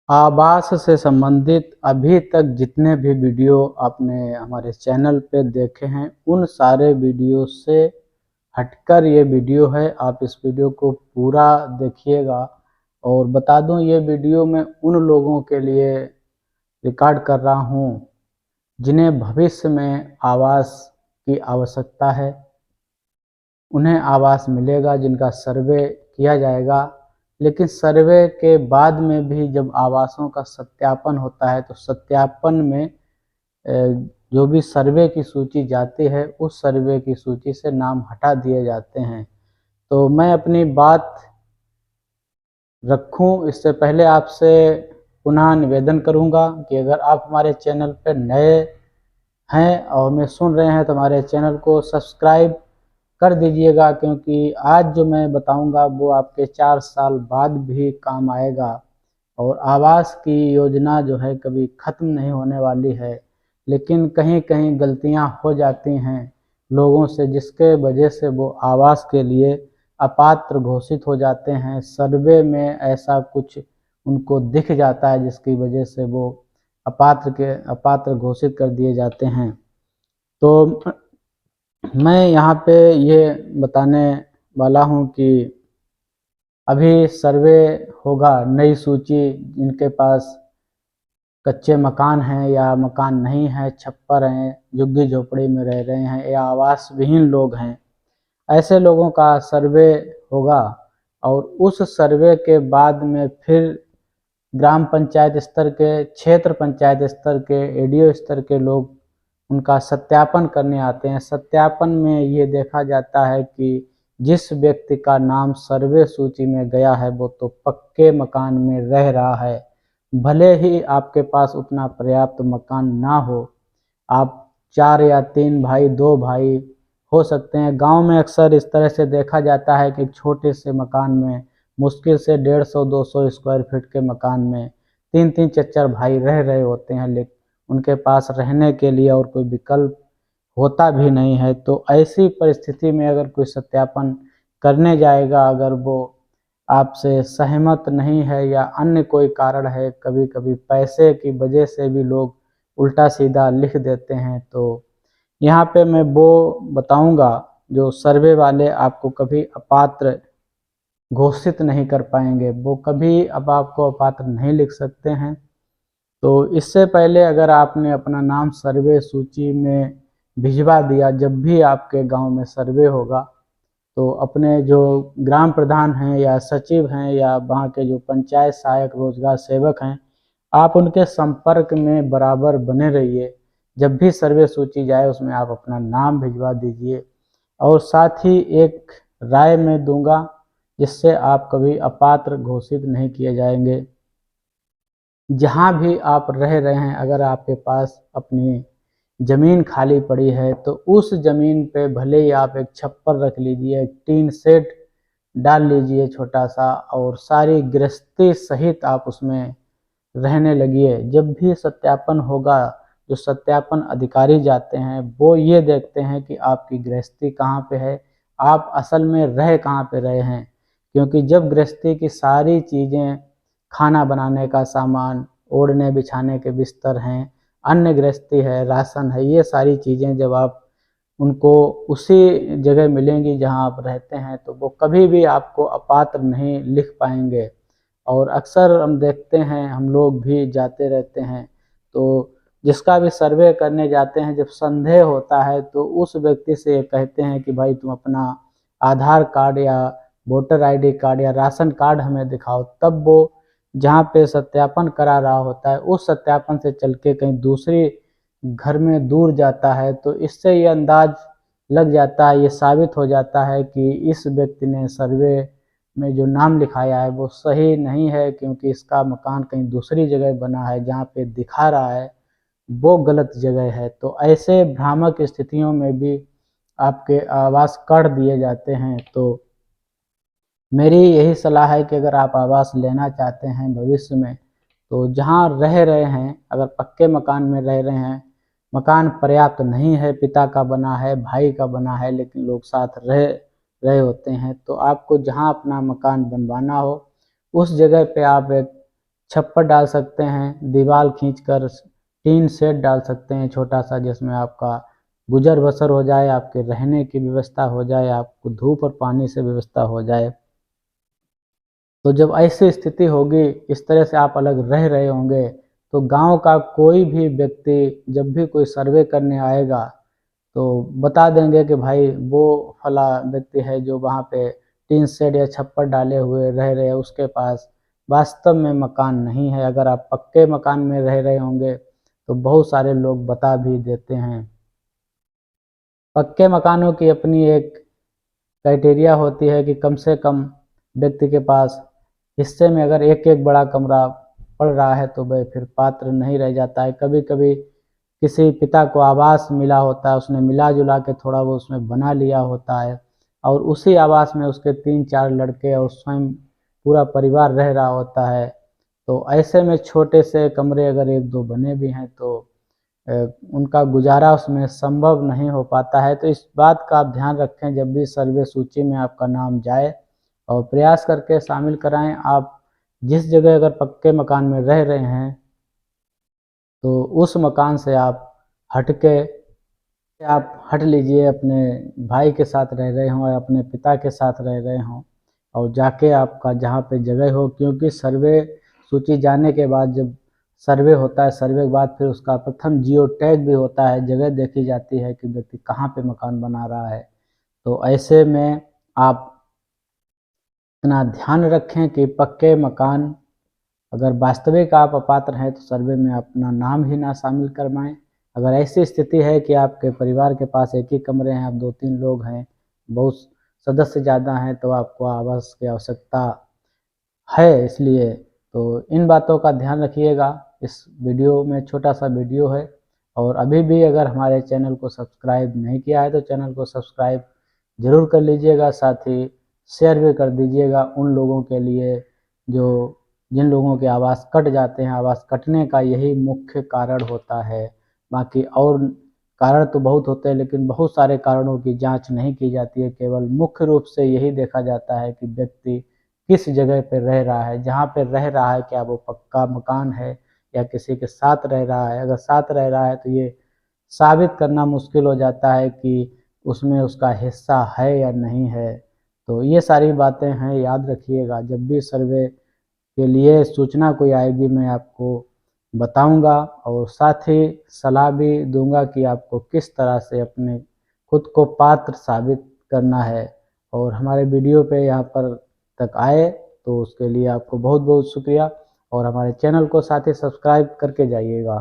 आवास से संबंधित अभी तक जितने भी वीडियो आपने हमारे चैनल पे देखे हैं, उन सारे वीडियो से हटकर ये वीडियो है। आप इस वीडियो को पूरा देखिएगा। और बता दूं, ये वीडियो मैं उन लोगों के लिए रिकॉर्ड कर रहा हूं जिन्हें भविष्य में आवास की आवश्यकता है। उन्हें आवास मिलेगा, जिनका सर्वे किया जाएगा। लेकिन सर्वे के बाद में भी जब आवासों का सत्यापन होता है तो सत्यापन में जो भी सर्वे की सूची जाती है, उस सर्वे की सूची से नाम हटा दिए जाते हैं। तो मैं अपनी बात रखूं इससे पहले आपसे पुनः निवेदन करूंगा कि अगर आप हमारे चैनल पर नए हैं और हमें सुन रहे हैं तो हमारे चैनल को सब्सक्राइब कर दीजिएगा, क्योंकि आज जो मैं बताऊंगा वो आपके 4 साल बाद भी काम आएगा। और आवास की योजना जो है कभी ख़त्म नहीं होने वाली है, लेकिन कहीं कहीं गलतियां हो जाती हैं लोगों से, जिसके वजह से वो आवास के लिए अपात्र घोषित हो जाते हैं। सर्वे में ऐसा कुछ उनको दिख जाता है जिसकी वजह से वो अपात्र घोषित कर दिए जाते हैं। तो मैं यहाँ पे ये बताने वाला हूँ कि अभी सर्वे होगा, नई सूची, जिनके पास कच्चे मकान हैं या मकान नहीं है, छप्पर हैं, झुग्गी झोपड़ी में रह रहे हैं या आवास विहीन लोग हैं, ऐसे लोगों का सर्वे होगा। और उस सर्वे के बाद में फिर ग्राम पंचायत स्तर के, क्षेत्र पंचायत स्तर के, एडीओ स्तर के लोग उनका सत्यापन करने आते हैं। सत्यापन में ये देखा जाता है कि जिस व्यक्ति का नाम सर्वे सूची में गया है वो तो पक्के मकान में रह रहा है। भले ही आपके पास उतना पर्याप्त मकान ना हो, आप 4 या 3 भाई, 2 भाई हो सकते हैं। गांव में अक्सर इस तरह से देखा जाता है कि एक छोटे से मकान में मुश्किल से 150-200 स्क्वायर फीट के मकान में 3-3 4-4 भाई रह रहे होते हैं, लेकिन उनके पास रहने के लिए और कोई विकल्प होता भी नहीं है। तो ऐसी परिस्थिति में अगर कोई सत्यापन करने जाएगा, अगर वो आपसे सहमत नहीं है या अन्य कोई कारण है, कभी कभी पैसे की वजह से भी लोग उल्टा सीधा लिख देते हैं, तो यहाँ पे मैं वो बताऊंगा जो सर्वे वाले आपको कभी अपात्र घोषित नहीं कर पाएंगे। वो कभी अब आपको अपात्र नहीं लिख सकते हैं। तो इससे पहले अगर आपने अपना नाम सर्वे सूची में भिजवा दिया, जब भी आपके गांव में सर्वे होगा तो अपने जो ग्राम प्रधान हैं या सचिव हैं या वहाँ के जो पंचायत सहायक रोजगार सेवक हैं, आप उनके संपर्क में बराबर बने रहिए। जब भी सर्वे सूची जाए उसमें आप अपना नाम भिजवा दीजिए। और साथ ही एक राय मैं दूंगा जिससे आप कभी अपात्र घोषित नहीं किए जाएंगे। जहाँ भी आप रह रहे हैं, अगर आपके पास अपनी ज़मीन खाली पड़ी है तो उस ज़मीन पे भले ही आप एक छप्पर रख लीजिए, एक टीन शेड डाल लीजिए छोटा सा, और सारी गृहस्थी सहित आप उसमें रहने लगिए। जब भी सत्यापन होगा, जो सत्यापन अधिकारी जाते हैं वो ये देखते हैं कि आपकी गृहस्थी कहाँ पे है, आप असल में रह कहाँ पे रहे हैं। क्योंकि जब गृहस्थी की सारी चीज़ें, खाना बनाने का सामान, ओढ़ने बिछाने के बिस्तर हैं, अन्य गृहस्थी है, राशन है, ये सारी चीज़ें जब आप उनको उसी जगह मिलेंगी जहां आप रहते हैं, तो वो कभी भी आपको अपात्र नहीं लिख पाएंगे। और अक्सर हम देखते हैं, हम लोग भी जाते रहते हैं, तो जिसका भी सर्वे करने जाते हैं, जब संदेह होता है तो उस व्यक्ति से ये कहते हैं कि भाई तुम अपना आधार कार्ड या वोटर आईडी कार्ड या राशन कार्ड हमें दिखाओ। तब वो जहाँ पे सत्यापन करा रहा होता है उस सत्यापन से चल के कहीं दूसरी घर में दूर जाता है, तो इससे ये अंदाज लग जाता है, ये साबित हो जाता है कि इस व्यक्ति ने सर्वे में जो नाम लिखाया है वो सही नहीं है, क्योंकि इसका मकान कहीं दूसरी जगह बना है, जहाँ पे दिखा रहा है वो गलत जगह है। तो ऐसे भ्रामक स्थितियों में भी आपके आवास काट दिए जाते हैं। तो मेरी यही सलाह है कि अगर आप आवास लेना चाहते हैं भविष्य में, तो जहाँ रह रहे हैं, अगर पक्के मकान में रह रहे हैं, मकान पर्याप्त नहीं है, पिता का बना है, भाई का बना है, लेकिन लोग साथ रह रहे होते हैं, तो आपको जहाँ अपना मकान बनवाना हो उस जगह पे आप एक छप्पर डाल सकते हैं, दीवार खींचकर टीन शेड डाल सकते हैं छोटा सा, जिसमें आपका गुजर बसर हो जाए, आपके रहने की व्यवस्था हो जाए, आपको धूप और पानी से व्यवस्था हो जाए। तो जब ऐसी स्थिति होगी, इस तरह से आप अलग रह रहे होंगे, तो गांव का कोई भी व्यक्ति जब भी कोई सर्वे करने आएगा तो बता देंगे कि भाई वो फला व्यक्ति है जो वहाँ पे टीन शेड या छप्पर डाले हुए रह रहे हैं, उसके पास वास्तव में मकान नहीं है। अगर आप पक्के मकान में रह रहे होंगे तो बहुत सारे लोग बता भी देते हैं। पक्के मकानों की अपनी एक क्राइटेरिया होती है कि कम से कम व्यक्ति के पास हिस्से में अगर एक एक बड़ा कमरा पड़ रहा है तो वह फिर पात्र नहीं रह जाता है। कभी कभी किसी पिता को आवास मिला होता है, उसने मिला जुला के थोड़ा वो उसमें बना लिया होता है, और उसी आवास में उसके 3-4 लड़के और स्वयं पूरा परिवार रह रहा होता है। तो ऐसे में छोटे से कमरे अगर 1-2 बने भी हैं तो उनका गुजारा उसमें संभव नहीं हो पाता है। तो इस बात का आप ध्यान रखें जब भी सर्वे सूची में आपका नाम जाए, और प्रयास करके शामिल कराएं। आप जिस जगह अगर पक्के मकान में रह रहे हैं तो उस मकान से आप हट लीजिए, अपने भाई के साथ रह रहे हों या अपने पिता के साथ रह रहे हों, और जाके आपका जहाँ पे जगह हो, क्योंकि सर्वे सूची जाने के बाद जब सर्वे होता है, सर्वे के बाद फिर उसका प्रथम जियो टैग भी होता है, जगह देखी जाती है कि व्यक्ति कहाँ पे मकान बना रहा है। तो ऐसे में आप इतना ध्यान रखें कि पक्के मकान, अगर वास्तविक आप अपात्र हैं तो सर्वे में अपना नाम ही ना शामिल करवाएं। अगर ऐसी स्थिति है कि आपके परिवार के पास एक ही कमरे हैं, आप 2-3 लोग हैं, बहुत सदस्य ज़्यादा हैं, तो आपको आवास की आवश्यकता है। इसलिए तो इन बातों का ध्यान रखिएगा। इस वीडियो में छोटा सा वीडियो है, और अभी भी अगर हमारे चैनल को सब्सक्राइब नहीं किया है तो चैनल को सब्सक्राइब ज़रूर कर लीजिएगा, साथ ही शेयर भी कर दीजिएगा उन लोगों के लिए जिन लोगों के आवास कट जाते हैं। आवास कटने का यही मुख्य कारण होता है, बाकी और कारण तो बहुत होते हैं, लेकिन बहुत सारे कारणों की जांच नहीं की जाती है। केवल मुख्य रूप से यही देखा जाता है कि व्यक्ति किस जगह पर रह रहा है, जहाँ पर रह रहा है क्या वो पक्का मकान है या किसी के साथ रह रहा है। अगर साथ रह रहा है तो ये साबित करना मुश्किल हो जाता है कि उसमें उसका हिस्सा है या नहीं है। तो ये सारी बातें हैं, याद रखिएगा। जब भी सर्वे के लिए सूचना कोई आएगी मैं आपको बताऊंगा, और साथ ही सलाह भी दूंगा कि आपको किस तरह से अपने खुद को पात्र साबित करना है। और हमारे वीडियो पे यहाँ पर तक आए तो उसके लिए आपको बहुत बहुत शुक्रिया, और हमारे चैनल को साथ ही सब्सक्राइब करके जाइएगा।